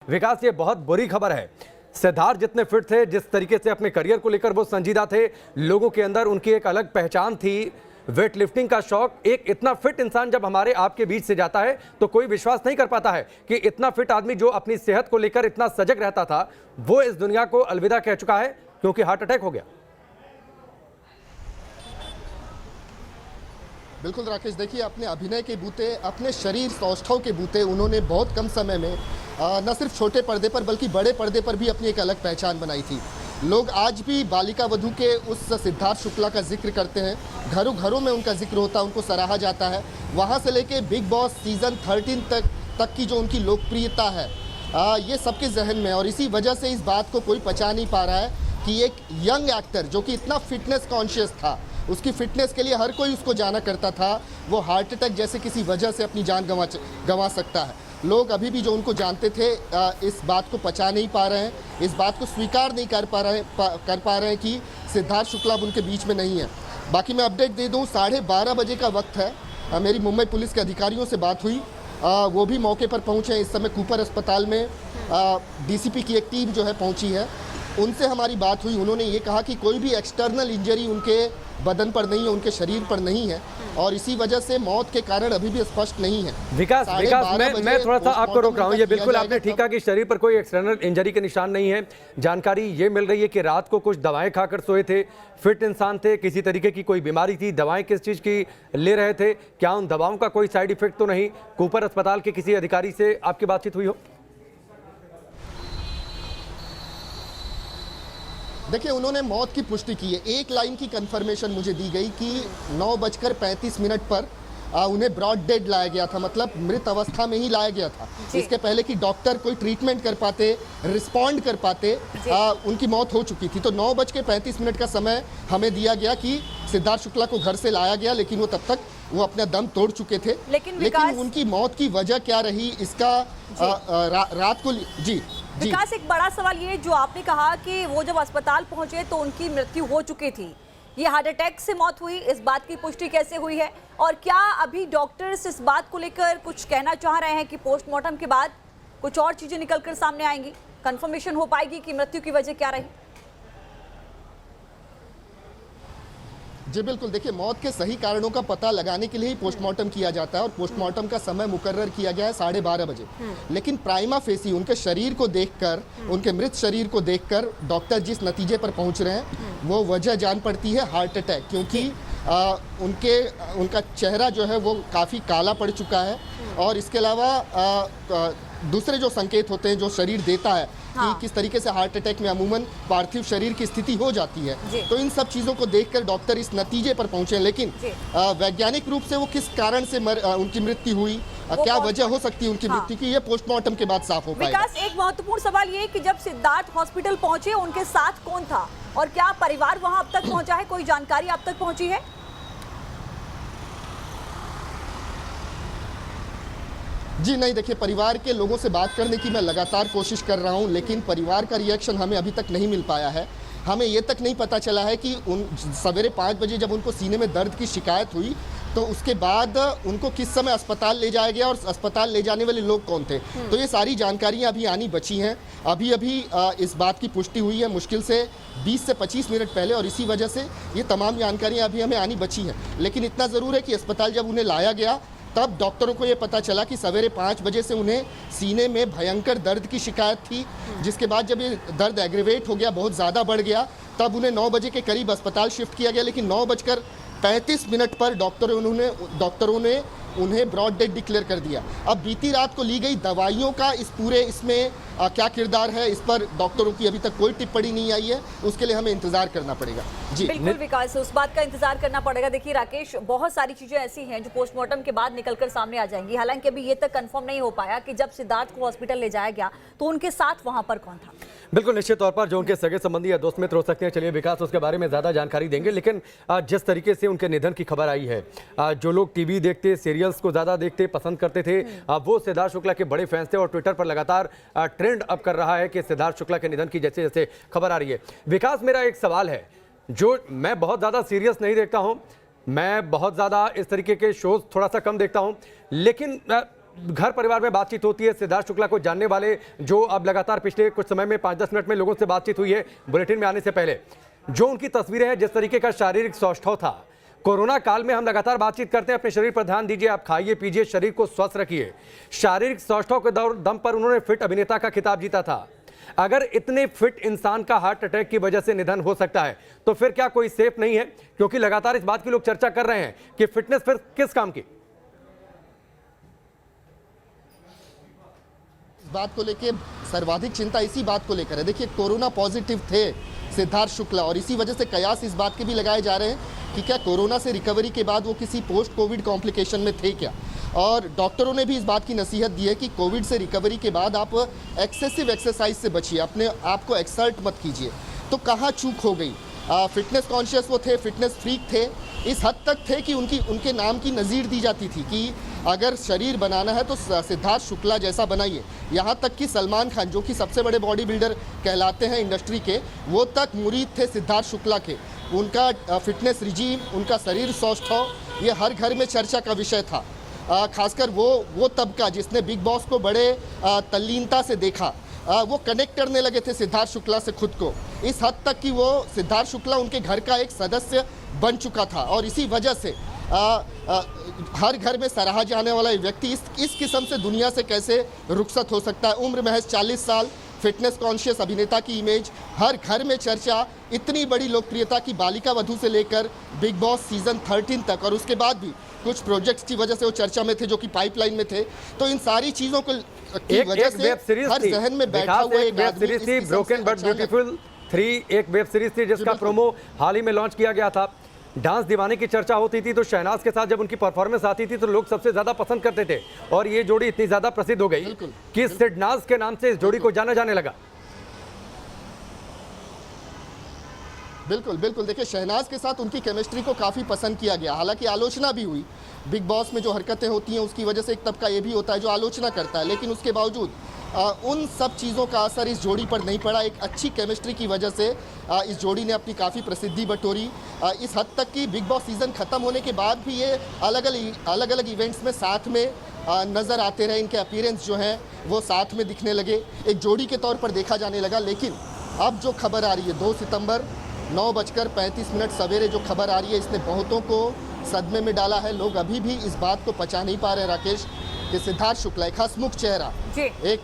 विकास, ये बहुत बुरी खबर है। सिद्धार्थ जितने फिट थे, जिस तरीके से अपने करियर को लेकर वो संजीदा थे, लोगों के अंदर उनकी एक अलग पहचान थी, वेट लिफ्टिंग का शौक। एक इतना फिट इंसान जब हमारे आपके बीच से जाता है तो कोई विश्वास नहीं कर पाता है कि इतना फिट आदमी जो अपनी सेहत को लेकर इतना सजग रहता था, वो इस दुनिया को अलविदा कह चुका है क्योंकि हार्ट अटैक हो गया। बिल्कुल राकेश, देखिए अपने अभिनय के बूते, अपने शरीर सौष्ठव के बूते उन्होंने बहुत कम समय में न सिर्फ छोटे पर्दे पर बल्कि बड़े पर्दे पर भी अपनी एक अलग पहचान बनाई थी। लोग आज भी बालिका वधू के उस सिद्धार्थ शुक्ला का जिक्र करते हैं, घरों घरों में उनका जिक्र होता है, उनको सराहा जाता है। वहाँ से लेके बिग बॉस सीज़न 13 तक की जो उनकी लोकप्रियता है, ये सबके जहन में, और इसी वजह से इस बात को कोई पचा नहीं पा रहा है कि एक यंग एक्टर जो कि इतना फिटनेस कॉन्शियस था, उसकी फिटनेस के लिए हर कोई उसको जाना करता था, वो हार्ट अटैक जैसे किसी वजह से अपनी जान गंवा सकता है। लोग अभी भी जो उनको जानते थे इस बात को पचा नहीं पा रहे हैं, इस बात को स्वीकार नहीं कर पा रहे हैं कि सिद्धार्थ शुक्ला अब उनके बीच में नहीं है। बाकी मैं अपडेट दे दूं, 12:30 बजे का वक्त है। मेरी मुंबई पुलिस के अधिकारियों से बात हुई, वो भी मौके पर पहुँचे हैं। इस समय कूपर अस्पताल में डीसीपी की एक टीम जो है पहुँची है, उनसे हमारी बात हुई। उन्होंने ये कहा कि कोई भी एक्सटर्नल इंजरी उनके बदन पर नहीं है, उनके शरीर पर नहीं है, और इसी वजह से मौत के कारण अभी भी स्पष्ट नहीं है। विकास, मैं थोड़ा सा आपको रोक रहा हूं। ये बिल्कुल आपने ठीक कहा कि शरीर पर कोई एक्सटर्नल इंजरी के निशान नहीं है। जानकारी ये मिल रही है कि रात को कुछ दवाएं खाकर सोए थे, फिट इंसान थे, किसी तरीके की कोई बीमारी थी, दवाएं किस चीज़ की ले रहे थे, क्या उन दवाओं का कोई साइड इफेक्ट तो नहीं? कूपर अस्पताल के किसी अधिकारी से आपकी बातचीत हुई हो? देखिए, उन्होंने मौत की पुष्टि की है। एक लाइन की कंफर्मेशन मुझे दी गई कि 9:35 पर उन्हें ब्रॉड डेड लाया गया था, मतलब मृत अवस्था में ही लाया गया था। इसके पहले कि डॉक्टर कोई ट्रीटमेंट कर पाते, रिस्पॉन्ड कर पाते, उनकी मौत हो चुकी थी। तो 9:35 का समय हमें दिया गया कि सिद्धार्थ शुक्ला को घर से लाया गया, लेकिन वो तब तक वो अपना दम तोड़ चुके थे। लेकिन उनकी मौत की वजह क्या रही, इसका रात को जी विकास, एक बड़ा सवाल ये जो आपने कहा कि वो जब अस्पताल पहुंचे तो उनकी मृत्यु हो चुकी थी, ये हार्ट अटैक से मौत हुई, इस बात की पुष्टि कैसे हुई है? और क्या अभी डॉक्टर्स इस बात को लेकर कुछ कहना चाह रहे हैं कि पोस्टमार्टम के बाद कुछ और चीजें निकलकर सामने आएंगी, कंफर्मेशन हो पाएगी कि मृत्यु की वजह क्या रही? जी बिल्कुल, देखिए मौत के सही कारणों का पता लगाने के लिए ही पोस्टमार्टम किया जाता है, और पोस्टमार्टम का समय मुकर्रर किया गया है 12:30 बजे। लेकिन प्राइमा फेसी उनके शरीर को देखकर, उनके मृत शरीर को देखकर डॉक्टर जिस नतीजे पर पहुंच रहे हैं वो वजह जान पड़ती है हार्ट अटैक, क्योंकि उनका चेहरा जो है वो काफ़ी काला पड़ चुका है, और इसके अलावा दूसरे जो संकेत होते हैं जो शरीर देता है कि किस तरीके से हार्ट अटैक में अमूमन पार्थिव शरीर की स्थिति हो जाती है, तो इन सब चीज़ों को देखकर डॉक्टर इस नतीजे पर पहुंचे। लेकिन वैज्ञानिक रूप से वो किस कारण से उनकी मृत्यु हुई, क्या वजह हो सकती है उनकी मृत्यु की, ये पोस्टमार्टम के बाद साफ हो पाएगा। विकास, एक महत्वपूर्ण सवाल ये कि जब सिद्धार्थ हॉस्पिटल पहुंचे उनके साथ कौन था, और क्या परिवार वहां अब तक पहुंचा है, कोई जानकारी अब तक पहुंची है? जी नहीं, देखिए परिवार के लोगों से बात करने की मैं लगातार कोशिश कर रहा हूं, लेकिन परिवार का रिएक्शन हमें अभी तक नहीं मिल पाया है। हमें ये तक नहीं पता चला है कि सवेरे 5 बजे जब उनको सीने में दर्द की शिकायत हुई तो उसके बाद उनको किस समय अस्पताल ले जाया गया और अस्पताल ले जाने वाले लोग कौन थे। तो ये सारी जानकारियां अभी आनी बची हैं। अभी इस बात की पुष्टि हुई है मुश्किल से 20 से 25 मिनट पहले, और इसी वजह से ये तमाम जानकारियाँ अभी हमें आनी बची हैं। लेकिन इतना ज़रूर है कि अस्पताल जब उन्हें लाया गया तब डॉक्टरों को ये पता चला कि सवेरे 5 बजे से उन्हें सीने में भयंकर दर्द की शिकायत थी, जिसके बाद जब ये दर्द एग्रीवेट हो गया, बहुत ज़्यादा बढ़ गया, तब उन्हें 9 बजे के करीब अस्पताल शिफ्ट किया गया। लेकिन 9:35 पर डॉक्टरों ने उन्हें ब्रॉड डेड डिक्लेयर कर दिया। अब बीती रात को ली गई दवाइयों का इसमें क्या किरदार है, इस पर डॉक्टरों की अभी तक कोई टिप्पणी नहीं आई है, उसके लिए हमें इंतजार करना पड़ेगा। जी बिल्कुल विकास, उस बात का इंतजार करना पड़ेगा। देखिए राकेश, बहुत सारी चीजें ऐसी हैं जो पोस्टमार्टम के बाद निकलकर सामने आ जाएंगी। हालांकि अभी ये तक कंफर्म नहीं हो पाया कि जब सिद्धार्थ को हॉस्पिटल ले जाया गया तो उनके साथ वहां पर कौन था। बिल्कुल, निश्चित तौर पर जो उनके सगे संबंधी या दोस्त मित्र हो सकते हैं, चलिए विकास उसके बारे में ज़्यादा जानकारी देंगे। लेकिन जिस तरीके से उनके निधन की खबर आई है, जो लोग टीवी देखते, सीरियल्स को ज़्यादा देखते पसंद करते थे, वो सिद्धार्थ शुक्ला के बड़े फैंस थे, और ट्विटर पर लगातार ट्रेंड अब कर रहा है कि सिद्धार्थ शुक्ला के निधन की जैसे जैसे खबर आ रही है। विकास, मेरा एक सवाल है, जो मैं बहुत ज़्यादा सीरियस नहीं देखता हूँ, मैं बहुत ज़्यादा इस तरीके के शोज थोड़ा सा कम देखता हूँ, लेकिन घर परिवार में बातचीत होती है। सिद्धार्थ शुक्ला को जानने वाले जो अब लगातार पिछले कुछ समय में 5-10 मिनट में लोगों से बातचीत हुई है बुलेटिन में आने से पहले, जो उनकी तस्वीरें हैं, जिस तरीके का शारीरिक सौष्ठव था। कोरोना काल में हम लगातार बातचीत करते हैं, अपने शरीर पर ध्यान दीजिए, आप खाइए पीजिए, शरीर को स्वस्थ रखिए। शारीरिक सौष्ठव के दम पर उन्होंने फिट अभिनेता का खिताब जीता था। अगर इतने फिट इंसान का हार्ट अटैक की वजह से निधन हो सकता है तो फिर क्या कोई सेफ नहीं है? क्योंकि लगातार इस बात की लोग चर्चा कर रहे हैं कि फिटनेस फिर किस काम की। इस बात को लेके सर्वाधिक चिंता इसी बात को लेकर है। देखिए, कोरोना पॉजिटिव थे सिद्धार्थ शुक्ला और इसी वजह से कयास इस बात के भी लगाए जा रहे हैं कि क्या कोरोना से रिकवरी के बाद वो किसी पोस्ट कोविड कॉम्प्लिकेशन में थे क्या। और डॉक्टरों ने भी इस बात की नसीहत दी है कि कोविड से रिकवरी के बाद आप एक्सेसिव एक्सरसाइज से बचिए, अपने आप को एक्सर्ट मत कीजिए। तो कहाँ चूक हो गई? फिटनेस कॉन्शियस वो थे, फिटनेस फ्रीक थे, इस हद तक थे कि उनके नाम की नज़ीर दी जाती थी कि अगर शरीर बनाना है तो सिद्धार्थ शुक्ला जैसा बनाइए। यहाँ तक कि सलमान खान, जो कि सबसे बड़े बॉडी बिल्डर कहलाते हैं इंडस्ट्री के, वो तक मुरीद थे सिद्धार्थ शुक्ला के। उनका फिटनेस रिजीम, उनका शरीर सौष्ठव, ये हर घर में चर्चा का विषय था। खासकर वो तबका जिसने बिग बॉस को बड़े तल्लीनता से देखा, वो कनेक्ट करने लगे थे सिद्धार्थ शुक्ला से खुद को, इस हद तक कि वो सिद्धार्थ शुक्ला उनके घर का एक सदस्य बन चुका था। और इसी वजह से हर घर में सराहा जाने वाला व्यक्ति इस किस्म से दुनिया से कैसे रुखसत हो सकता है। उम्र महज 40 साल, फिटनेस कॉन्शियस अभिनेता की इमेज, हर घर में चर्चा, इतनी बड़ी लोकप्रियता की बालिका वधू से लेकर बिग बॉस सीजन 13 तक, और उसके बाद भी कुछ प्रोजेक्ट्स की वजह से वो चर्चा में थे जो कि पाइपलाइन में थे। तो इन सारी चीज़ों को की वजह से हर जहन में बैठा हुआ एक वेब सीरीज थी ब्रोकन बट ब्यूटीफुल 3, एक वेब सीरीज थी जिसका प्रोमो हाल ही में लॉन्च किया गया था। डांस दीवाने की चर्चा होती थी तो शहनाज के साथ जब उनकी परफॉर्मेंस आती थी तो लोग सबसे ज्यादा पसंद करते थे, और ये जोड़ी इतनी ज्यादा प्रसिद्ध हो गई कि सिडनाज के नाम से इस जोड़ी को जाना जाने लगा। बिल्कुल बिल्कुल। देखिए, शहनाज के साथ उनकी केमिस्ट्री को काफ़ी पसंद किया गया, हालांकि आलोचना भी हुई। बिग बॉस में जो हरकतें होती हैं उसकी वजह से एक तबका ये भी होता है जो आलोचना करता है, लेकिन उसके बावजूद उन सब चीज़ों का असर इस जोड़ी पर नहीं पड़ा। एक अच्छी केमिस्ट्री की वजह से इस जोड़ी ने अपनी काफ़ी प्रसिद्धि बटोरी, इस हद तक कि बिग बॉस सीज़न ख़त्म होने के बाद भी ये अलग अलग इवेंट्स में साथ में नज़र आते रहे। इनके अपीयरेंस जो हैं वो साथ में दिखने लगे, एक जोड़ी के तौर पर देखा जाने लगा। लेकिन अब जो खबर आ रही है 2 सितंबर 9:35 सवेरे जो खबर आ रही है, इसने बहुतों को सदमे में डाला है। लोग अभी भी इस बात को पचा नहीं पा रहे राकेश कि सिद्धार्थ शुक्ला, एक हंसमुख चेहरा, एक